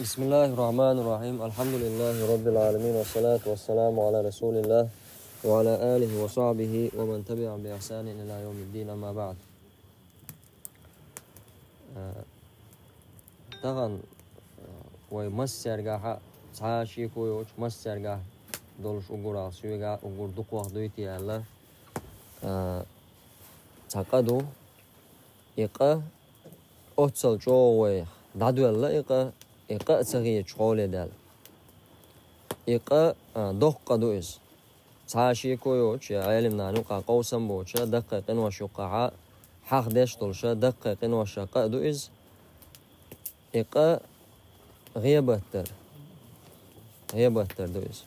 بسم الله الرحمن الرحيم. الحمد لله رب العالمين، والصلاة والسلام على رسول الله وعلى آله وصحبه ومن تبعهم بإحسان إلى يوم الدين. أما بعد. طبعا ومسرجها عاشي كويوش مسرجها دولش أقول عصيوجا أقول دقوة دويتي الله تقدو إقا أتصل جوه دادو الله إقا تغيي شغل دال إقا دق قدويس عاشي كويوش علمنا نقع قوسم بوشا دقيقين وشقعاء حق ديش طلشا دقيقين وشقاء دويس إقا غيبتر دويس.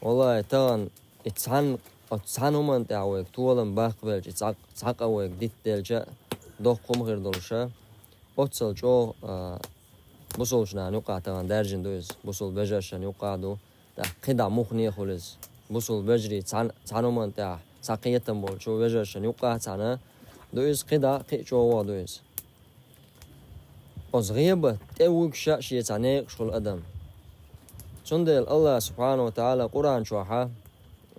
والله طبعا اتسان همان تعويك طولن باقبلش اتساق اويك ديت دلجا دوقهم غير دولشا اتسل جو بوصلشنا نوقع طبعا درجن دويس بوصل بجرشن يقعدو تا قدع مخنية خلص بوصل بجري اتسان همان تع ساقيتن بول شو بجرشن يقع تانا دويس قدع جو دويس از غيبة تأويك شاشية تعنيق شغل أدم تندل الله سبحانه وتعالى قرآن شوحا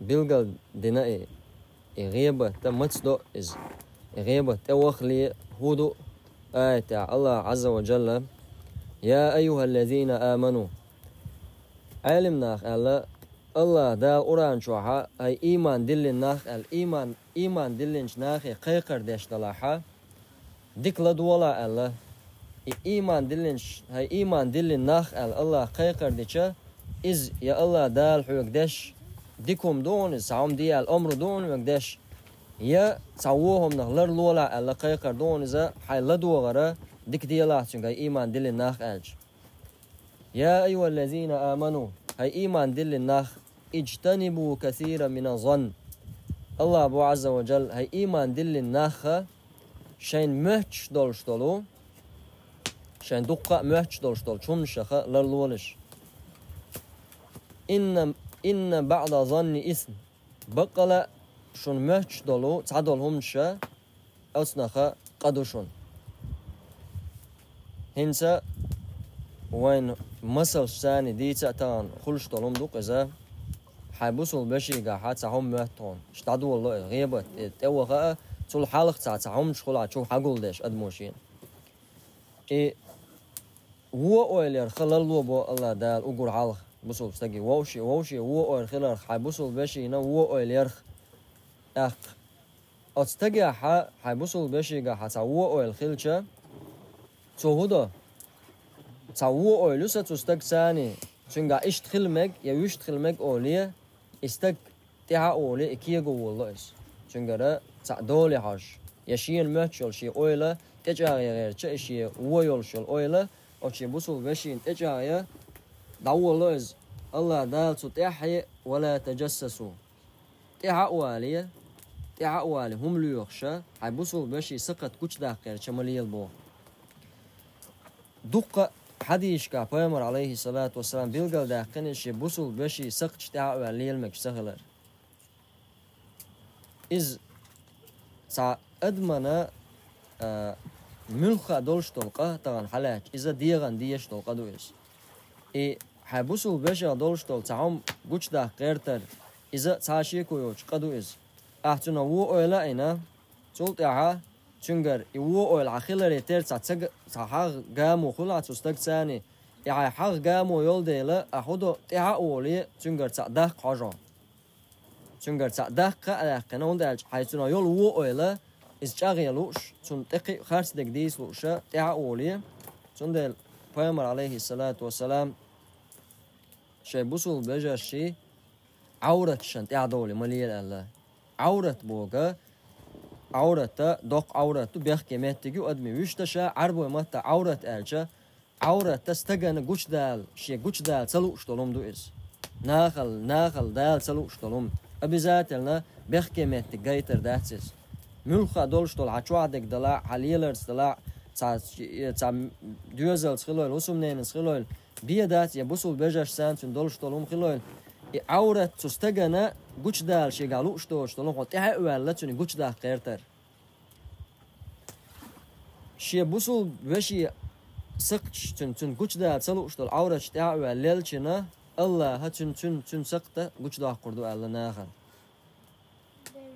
بلغل دنائي غيبة تمتصدو إز غيبة توخلي هودو آية الله عز وجل يا أيها الذين آمنوا علمنا الله دا قرآن شوحا أي إيمان دلن ناخ الإيمان دلن ناخي قيقر ديش دلاحا ديكلا دولا الله إيمان دلن ناخ الله قيقر ديشا إز يا الله دال حيوك ديش ديكم دون سعوم دي الأمر دون وقداش يا سعوهم نغلر لولا الله قيقر دون إذا حيلدو غرا ديك دي الله تنقى إيمان دل الناخ ألج يا أيها الذين آمنوا هاي إيمان دل الناخ اجتنبوا كثيرا من الظن الله أبو عز وجل هاي إيمان دل الناخ شين مهتش دولش دولو شين دقاء مهتش دولش دول شمشخ لرلولش إن بعض ظن إثم بقلا شون مهتش دولو تعدل همشا أصنخا قدوشون هنسا وين مسل ثاني دي تان خلش دولهم دوق إذا حيبوسوا البشي قاحا تعهم مهتون اشتعدوا والله غيبة توغا تول حالق تعهم شخلا تشوف حقول ديش أدموشين هو أولير خلال لوبو الله دال أقول حالق بوصل بستجي ووشي هو أول خلال حيبوصل بشي إنه هو أول يرخ أتستجي حيبوصل بشي جا حتسوى أول خلشة توهدا تسوى أول لسه تستج ثاني شنجا إشت خلمك يوشت خلمك أولية استج تها أولية كي جو والله إس شنجا را تعدولي حاش يشين مهتشل شيء أولى تجاهي غير شيء ويلشل أولى أو شيء بوصل بشي تجاهي دعو الله إز الله دال تحيي ولا تجسسوا تحوالي هم ليخشى حيبوصل بشي سقط كوش داقير شمالي البو دقة حديش كا بيامر عليه الصلاة والسلام بيلقل داقين شي بوصل بشي سقط تحوالي المك سهلر إز سا أدمنا ملخا دولش طلقة طبعا حلاج إذا ديغان ديش طلقة دويس حبوسو بشا دولشتول تعم قوش ده غيرتر إذا تعشي كويوش قدو إز أحتنا وو أولا إنا تولت إعها تنقر وو أولا خلال يتر تعحاق قامو خلا تستق ثاني إعها حاق قامو يولدي لا أحودو إعها أولي تنقر تعداق حاجة تنقر تعداق قألاقنا وندالج حيثنا يول وو أولا إز جاغيلوش تنتقي خارس دك ديس لوشا إعها أولي تندل بيامر عليه الصلاة والسلام شي بوصل بجا شي عورت شنت اعدولي مليل الله عورت بوغا عورت دوق عورت بيحكي ماتيجو ادمي ويشتشا عربو ماتا عورت الجا عورت تستغن غوش دال شي غوش دال سلو شتولم دو اس ناخل دال سلو شتولم ابيزاتلنا بيحكي ماتي غايتر داتس ملخا دولشتول عچوادك دلا حليلرز دلا تا دوزل خلول وسمنين خلول بيدات يبوصل بجاش سانتون دولش طولهم خلول عورت تستجنا قوش دال شي قالوش توش طولهم قطيها أولتوني قوش دا قيرتر شي بوصل بشي سقش تن قش ده تسلوش دل عورش تعوى ليلشنا الله هتن سقطة قش ده قردو على ناخن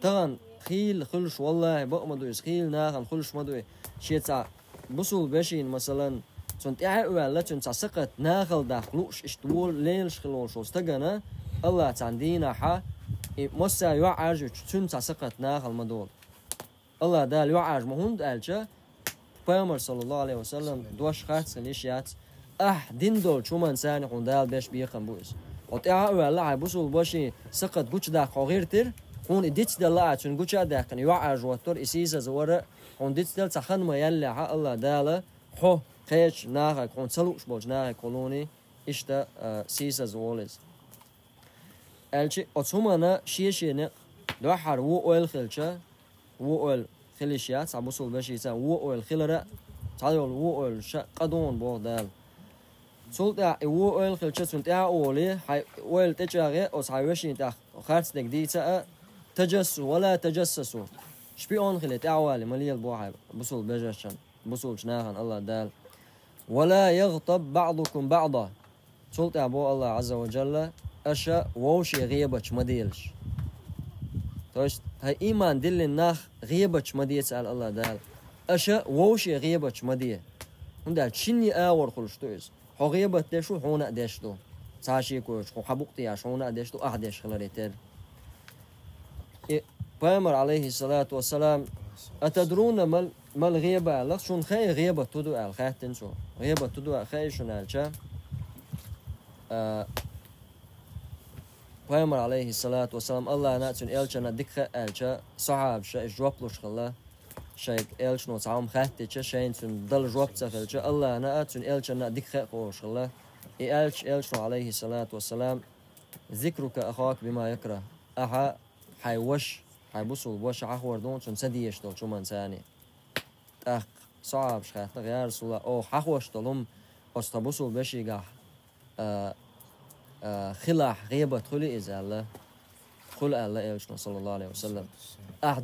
طبعا خيل خلش والله بقمدو خيل ناخن خلش مدو شيء تاع بصل بشين مثلا تن تعوى لا تن سقط ناخل داخلوش اشتول ليلش خلوش استجنا الله تعندينا ح مسا يعرج تن سقط ناخل مدول الله دال يعرج مهند ألجا پیامبر صلی الله علیه و سلم دوش خاط سلیشیات دین دول شو من سان قندال بيش بيخم بوز وتعا ولا بوصل باشي سقط قوش دا قغيرتر هون ديت دلا عشان قوش دا كان يعرج وتر اسيس زوره هون ديت دل سخن ما يلا الله داله حو قيش ناغ كون سلوش بوج ناغ كولوني اشتا سيس زولز الشي اتسومانا شيشينه دوحر و اول خلچه و اول خليشيات عبوصل بشي تا و اول خلره تعالوا و اول قدون بودال سولتا و اول خلچه سنتا اولي هاي اول تجاغي او سايوشين تا خارس دي تا تجسس ولا تجسسوا شبيون خلت اعوالي مليل بوحي بوصل بجشن بوصل شناغن الله دال ولا يغضب بعضكم بعضا سولتا بو الله عز وجل اشا ووشي غيبش مديلش توش هاي إيمان دل الناخ غيبتش مدية سأل الله دال أشا ووشي غيبتش مدية هم دال شني آور خلش تويز حو غيبت ديشو حونا ديشتو ساشي كوش حو حبوقتي عش حونا ديشتو ديش خلاليتر بامر عليه الصلاة والسلام أتدرون ما الغيبة لك شون خي غيبة تدو آل خيه تنسو غيبة تدو آل خي شون آلشا پیامبر عليه الصلاة والسلام الله ناتون إلشنا دكخة إلشا صعب شيء جوابلوش خلا شيء إلشنا تعام خاتة شيء تون دل جواب تفلشة الله ناتون إلشنا دكخة قوش خلا إلشنا عليه الصلاة والسلام ذكرك أخاك بما يكره حيوش حيبصل وش حوردون تون سديش دول شو من ثاني صعب شخات غير رسول الله أو حوش دلهم أستبصل بشي جاه خلاح غيبة خلي إزالة خل الله إلشنا صلى الله عليه وسلم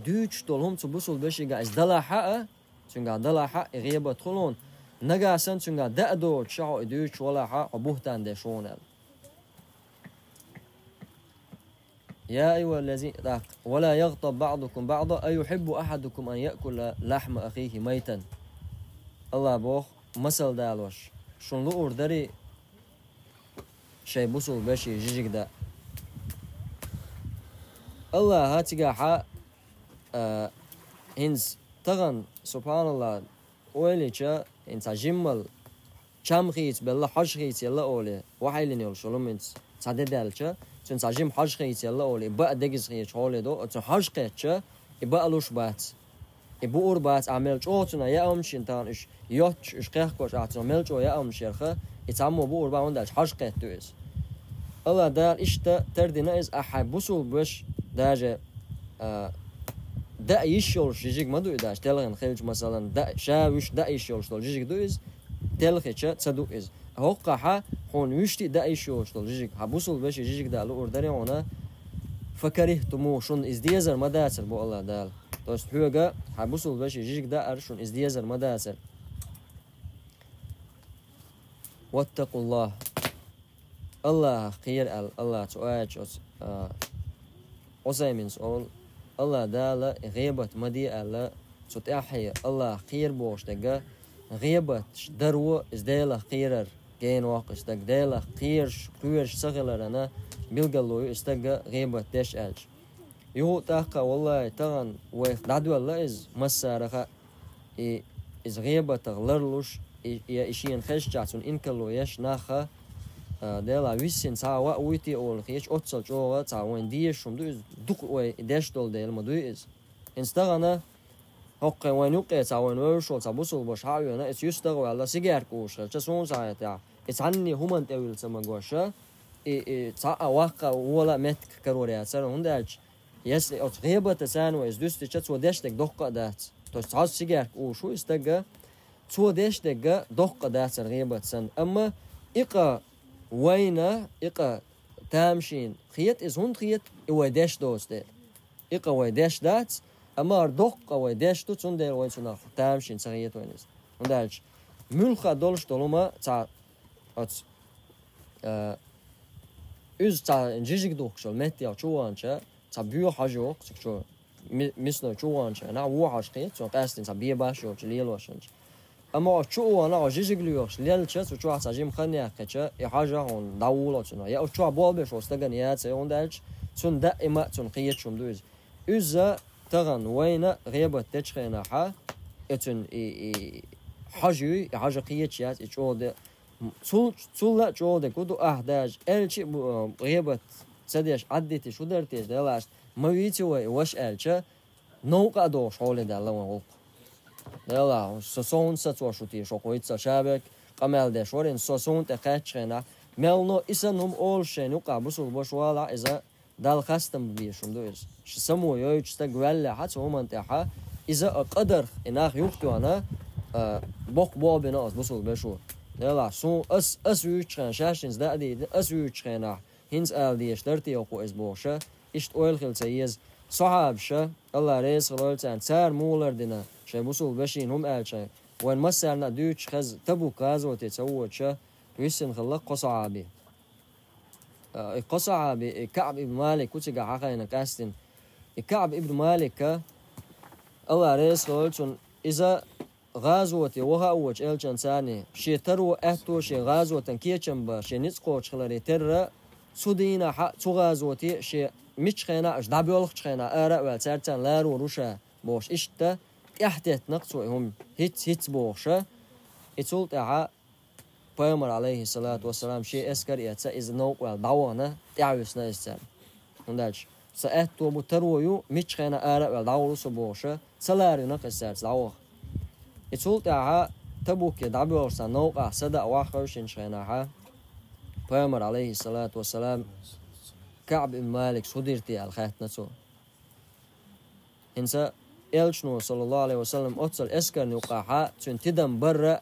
دوش دولهم تبصل بشي قا إزدلا حقه تنقا دلا حق غيبة خلون نقا سن تنقا دأدو تشعو دوش ولا حق وبهتان دشون يا أيها الذين ولا يغضب بعضكم بعضا أيحب أحدكم أن يأكل لحم أخيه ميتا الله بوخ مثل دالوش شون لو أردري شيء بوصل بشي جيجك دا الله هاتيقا حا هنز تغن سبحان الله أولي چا انتا جمال چام خيت بالله حج خيت يلا أولي وحيلين يول شلوم انت تعدي دال چا چون جم حج خيت يلا أولي بقى دقز خيت حولي دو چون حج خيت چا يبقى لوش بات يبقى اور بات عمل چو تنا يا أمش انتان اش يوتش اش قيح كوش اعتنا ملچو يا أمش يرخه يتعمو بور باون داش حج قيت دوز الله دال اشتا تردنا از احبسو بش داجه دا يشول جيجك ما دو داش تلغن خلج مثلا دا شاوش دا يشول شتول جيجك دوز تلخي چا تصدو از هوقا ح هون وشتي دا يشول شتول جيجك حبسو بش جيجك دالو اوردري انا فكرهتمو شون از ديزر ما داسر بو الله دال دوست هوغا حبسو بش جيجك دا ارشون از ديزر ما داسر واتقوا الله الله خير الله تواج أزايمين سؤال الله دالا غيبة مدي الله تتأحي الله خير بوش دقا غيبة درو ازدالا خيرر جين واقش دق دالا خير كويرش سغلرنا بيلقلو استقا غيبة داش ألج يهو تاقا والله تغن ويخدعدو الله إز مسارخا إز غيبة تغلرلوش يا إشين خش جاتون إنكلو يش ناخا دلا ويسين ساوا ويتي أول خيش أتصل جوا تعاون ديش شو مدوز دق ويدش دول ديل مدوز إنستغنا حق وينوقع تعاون ورشوا تعبصوا بشحاوينا إس يستغوا على سيجار كوش جسون ساعتها إس عني هم تقول سمعوشة تا واقع ولا مت كروريا سر هنداج يس غيبة تسان وإس دوست جت ودش دق دق دات تستعص سيجار كوشو استجا تودش دق دق دات سر غيبة سن أما إقا وينا إقا تامشين خيط إز هون خيط إودش دوست إقا ودش دات أما أردق ودش دوت سون دير وين سنا تامشين سخيط وينز هنداج ملخا دولش دولما تا üz ta jijig dokşol metya çoğança ta büyü hacı yok şu misno çoğança na bu haşqi so qastin ta biye baş yok liyel başın ama çoğana jijigli liyelçe so çoğa sajim khanya qaça haja on davulaçına ya çoğa bol beş ostagan ya se ondalç sun daima sun qiyet şumduz üza tagan wayna ghibat tachkhina ha etun hacı haja qiyet ya çoğda لا جوده كودو أهداج ألشي غيبت سديش عدتي شو درتيش دلاش ما يجي وش ألشة نوقع دوش حول ده لون غوق دلا سون ستوا شو تي شو قويت شابك قمل ده شورين سون تقاتشنا ملنو إسنهم أول شيء نوقع بسول بشوالا إذا دال خستم بيشون دويز شسمو يوش تقول حتى هم انتحى إذا قدر إنها يوقتو أنا بق بابنا بسول بشوا دلا سون أس يوتشان شاشين زدادي أس يوتشانا هنز ألديش درتي أقو إزبوشة إشت أويل خلتيز صحابشة الله رئيس خلالتان تار مولر دينا شي بوصول بشين هم ألشان وين مسارنا دوتش خز تبو قازو تتسوتشة ويسن خلق قصعابي قصعابي كعب ابن مالك كتشا حقاينا كاستن كعب ابن مالك الله رئيس خلالتان إذا غازوتي وها أوج إلشان ثاني شي ترو أهتو شي غازوتن كيتشمبا شي نسقوش خلاري ترى سودينا حق تو غازوتي شي ميتشخينا اش دابيولخ تشخينا أرا والسارتان لارو روشا بوش إشتا احتيت نقصو هم هيت بوشا إتولت أها بيامر عليه الصلاة والسلام شي اسكر يتسا إذ نوق والدعوانا تعويسنا إستان هندالش سأهتو بترويو ميتشخينا أرا والدعوروسو بوشا سلاري نقص سارت دعوخ إتولت أها تبوك دعبورسا نوقع صدا واخرشين شيناها بيامر عليه الصلاة والسلام كعب بن مالك صديرتي الخيط نتو إنسا إلشنو صلى الله عليه وسلم أتصل إسكر نوقعها تون تدم برا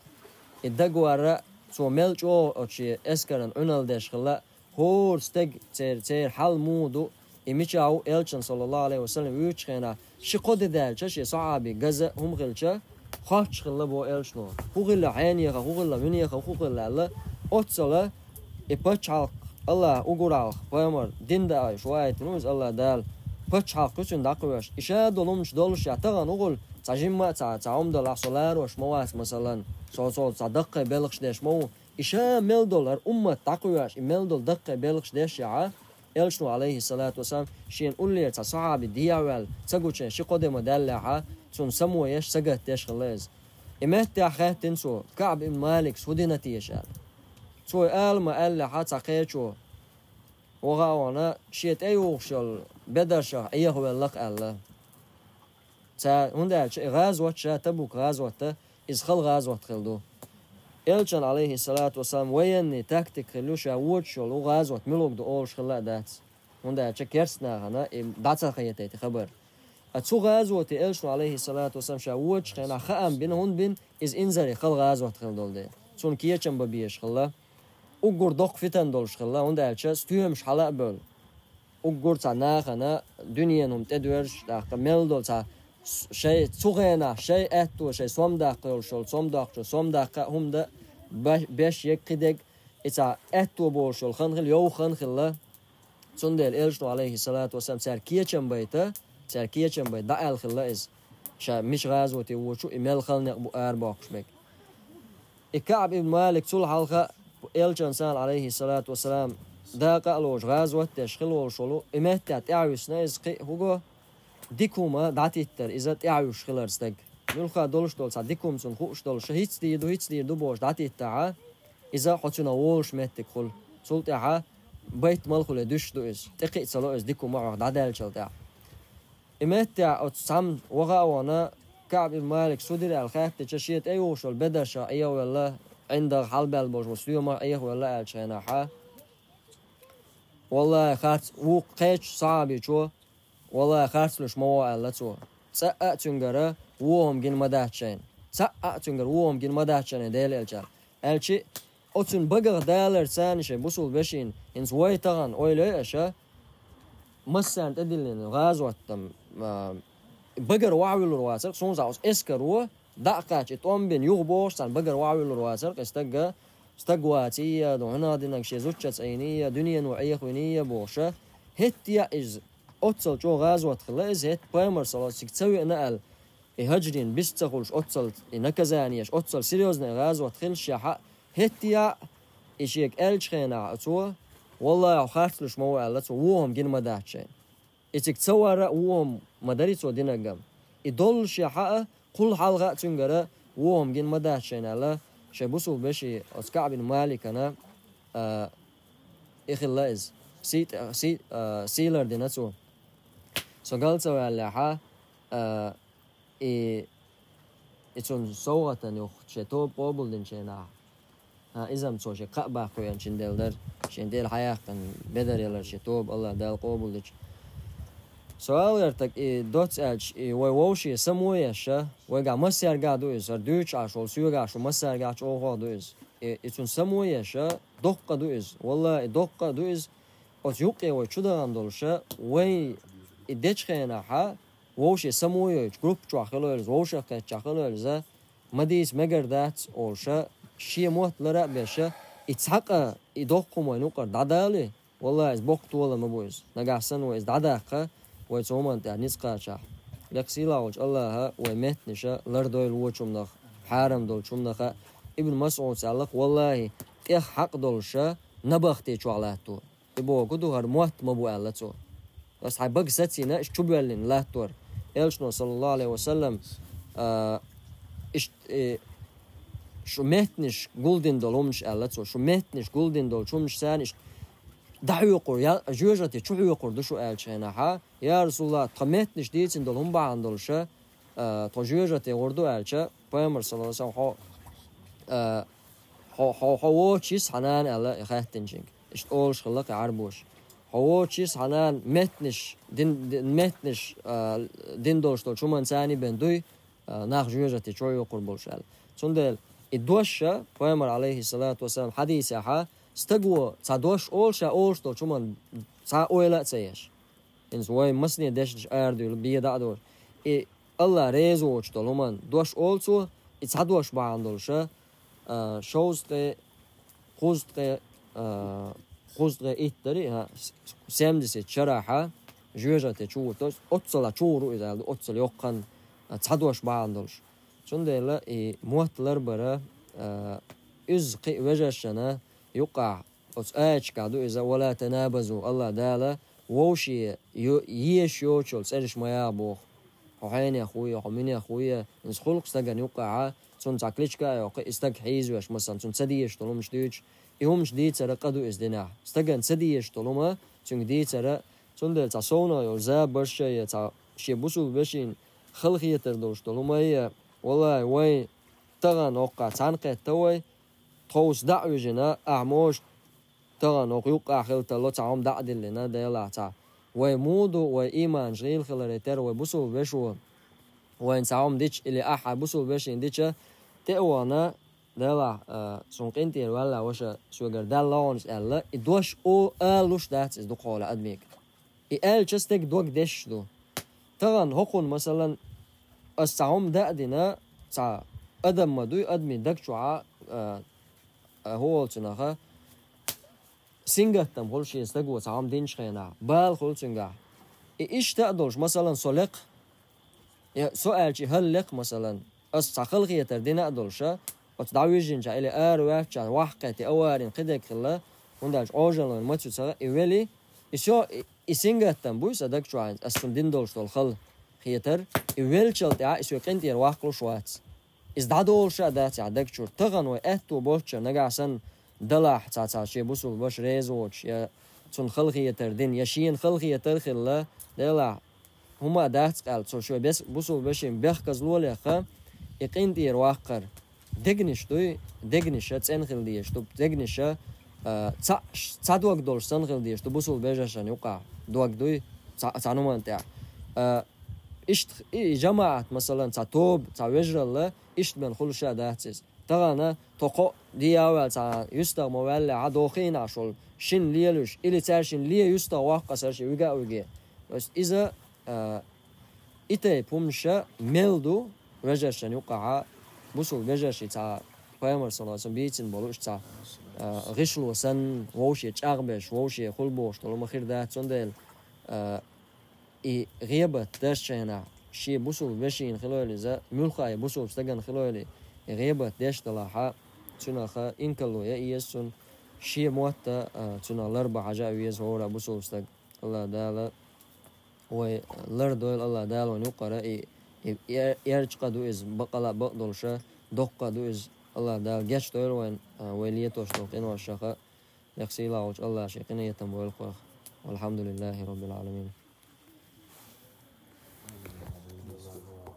الدقوارا تو ملجو أتشي إسكرن عنال داش خلا هور ستق تير حال مودو إميشاو إلشن صلى الله عليه وسلم ويوشخينا شقود دالشا شي صحابي غزا هم غلشا خاش خلا بو إلشنو خوغلا عينيخا خوغلا منيخا خوغلا الله أتصل إبتشالق الله أقرأ بيامر دين دا شوية نوز الله دال بتشالق كتشن داقوش إشا دولمش دولش يعتقن أقول تجمع تعوم دول عصلار وش مواس مثلا صو دقة بلغش داش مو إشا مل دولار داقوش مل دول دقة بلغش داش يا إلشنو عليه الصلاة والسلام شين أولي تصحابي دياول تقولشين شي قدم دلعها تون سمويش سجت داش خلاص إمت أخذت تنسو كعب بن مالك سودينتي يشال سو قال ما قال حتى قيتشو وغاونا شيت أيوخشل بدرشة أيه ولق الله تا هندا غازوة شا تبوك غازوة إز خل غازوة خلدو إلشان عليه الصلاة والسلام ويني تكتيك خلوشا ووتشل وغازوة ملوك دو أولش خلا دات هندا كيرسنا هنا داتا خيتي خبر أتسو غازوة إلشان عليه الصلاة والسلام شا ووتش خنا خام بين هون بين إز إنزري خل غازوة خلدول دي سون كيتشن ببيش خلا أقول دق فتن دولش خلا هندا أشياء ستيهم حلاق بول أقول تنا خنا دنيا نم تدورش داق مل دول تا شيء تغينا شيء أتو شيء صم داق يولشل صم داق هم ده باش يكدق إتا أتو بولشل خنخل يو خنخل لا سندل إلشنو عليه الصلاة والسلام سركيتشن بيتا سركيتشن بيت دعال خلا إز شا مش غازوتي وشو إمال خلنا أبو أربعش بك الكعب ابن مالك طول حلقة إلشان عليه الصلاة والسلام دا قالوش غازوة تشخل وشلو إمتى تعيشنا إزقي هو ديكوما داتيتر إذا تعيش خلرستك نلقى دولش دول صديكم سن خوش دولش هيت دير بوش داتيتها إذا حطينا وولش متك خل سلطها بيت مالخل دوش دوش تقي صلو إز ديكوما دادل شلتها إمتى أتصم وغاونا كعب المالك سودير الخيط تشيت أيوش البدرشة أيه ولا عند حلب البوش مسلمة أيه ولا الشيناحة والله خارج وقيتش صعب شو والله خارج لش مواعيد لا تو سأ تنجرة وهم جن مدهشين سأ تنجر وهم جن مدهشين ديل الجال الشيء أتون بقى دالر ثاني شيء بوصل بشين إنس واي تغن أويلة أشياء مثلا تدلين غاز وتم بقى وعول الرواسق صون زاوس إسكروا دعكاش اتومبين يغبوش عن بقر واعول الرواسر استقواتية دعنا دينك شي زوجة عينية دنيا نوعية خوينية بوشة هتيا إز أتصل جو غازوة خلاص هت بامر صلاة تسوي نقل هجرين بيستخلش أتصل نكزانيش أتصل سيريوزنا غازوة خلش حق هتيا إشيك ألش خينا أتوا والله خاطرش مو علت وهم جن مداتشين إتك تصور وهم مدارس ودينا جم يدلش حق كل حلقة تنجرا وهم جن مداتشين على شبوسو بشي أسكع بن مالك أنا إخلاص سيلر ديناتو سقال سوى على حا إتون صوغة يخ شتوب قبول دين شينا إذا مصوش قبع خويا شندل در شندل حياة كان بدر يلا شتوب الله دال قبول ديش سؤال يرتك دوت ألش ووشي سمويشة وقع مسير قادويز أردوش عشول سيوغاش ومسير قاش أوغادويز إتون سمويشة دقة دويز والله دقة دويز أتيوقي وشودا عندولشة وي إديش خينا حا ووشي سمويش جروب جواخلويز ووشي خيط جواخلويز مديس مقردات أولشة شي موت لرق بيشة إتحقا إدوقكم وينوقر دادالي والله إز بوقت ولا مبويز نقاسن وإز داداقا ويتومان تاع نسقاشا لقسيلا وج الله ويمتنشا لردوي الوچم نخ حارم دول چم نخ ابن مسعود سالق والله إخ حق دولشا نبختي چوالاتو إبو قدو هر موت مبو ألتو بس حي بق ستينا إش چوبيلين لاتور إلشنو صلى الله عليه وسلم إش شو متنش قولدين دول همش ألتو شو متنش قولدين دول چومش سان إش دعوقر يا جوجتي شو يقر دشو ألشينا ها يا رسول الله تمتنش ديتين دول هم بعندولشا تجوجتي وردو ألشا بيامر صلى الله عليه وسلم هو چیز حنان الله يخاتنجين إش أولش خلق عربوش هو چیز حنان متنش متنش دين دولش دول شو من ثاني بندوي ناخ جوجتي شو يقر بولشال صندل الدوشة بيامر عليه الصلاة والسلام حديث ها استقوى صدوش أولش دول شو من صا أويلا تسيش إنس وين مسني دش أردو بيدا دور الله ريزوش دول من دوش أولسو إتصدوش بعندولشة شوزت خوزت إتري ها سامدس شراحة جوجة شو أتصل شورو إذا أتصل يقن تصدوش بعندولش شون ده موتلر برا إزقي وجهشنا يقع أتأج كادو إذا ولا تنابزوا الله دالا ووشي يشوشل سرش ما يابوخ حين يا أخويا حمين يا أخويا إنس خلق استجن يقع سون تعكليشكا يوقع استج حيزوش مثلا سون سديش طلوم شديش يومش دي ترى قدو إزدنا استجن سديش طلوما سون دي ترى سون ده تصونا يوزا برشة يتا شيء بوسو بشين خلقية تردوش طلوما هي والله وين تغن وقع تنقى توي توس دعوة جنا أعموش تغن وقع خلت الله تعم دعد لنا ديلا تا ويمودو وإيمان جيل خلريتر وبوسو بشو وين تعم ديش اللي أحد بوسو بشين ديشة تأوانا ديلا سونقينتير ولا وش شو قر دلونش ألا إدوش أو ألوش دات إز دقالة أدميك إل جستك دوك ديش دو تغن هقون مثلا استعم دعدنا تا أدم مدوي أدمي دكشوا هو تناها سينغتم هول شيء استقوى تعم دينش خينا بال هول سينغا إيش تقدرش مثلا سلق سؤال شيء هل لق مثلا استعقل غير تردينا أدرشة وتدعويجين جا إلى واحد وحقتي أوارين قدك الله ونداش أوجلون ما تسوى إيولي إيشو إسينغتم بويس أدك شو عند أستندين دولش دول خل خيتر إيول شلتي إيشو قنتير واقلو شوات إز دادولش أداتي عدك شو تغن وإتو بوشة نجاسن دلح تعال شيء بوسول باش ريزوش يا تون خلقية تردين يشين خلقية ترخلا دلح هما دات قال سو شو بس بوسول باشين بيخكز لولي خا يقين دير واقر دقنش دوي دقنش تسنخل ديش تو دقنش تعدوك دولش تنخل ديش تو بوسول باشان يوقع دوك دوي تعنومان تاع إشت جماعة مثلا تعتوب تعوجر الله إشت من كل شيء داتس ترانا تقو دياول تا يستا موال عدوخين عشول شن ليلوش إلي تارشن ليه يستا واقع سرشي ويقا بس إذا إتاي بومشا ميلدو وجرشن يقع بوسو وجرشي تاع پیامبر صلی الله علیه و سلم بیتن بالوش تاع غشل وسن ووشي چاغبش ووشي خلبوش طول ما خير ده تندل غيبة داشنا شي بوسو بشين خلولي ذا ملخا بوسو بستجن خلولي غيبة داش طلعها تناخا إنكلو يا إيسون شي موتا تنا الأربع حاجة ويز هورا بوسو بستج الله دالا ولردول الله دال ونقرأ يرج قدو إز بقلا بقدلشة دق قدو إز الله دال جش دول وين وليتوش دقين والشقة يغسي الله الله شيقين يتم والخوخ والحمد لله رب العالمين.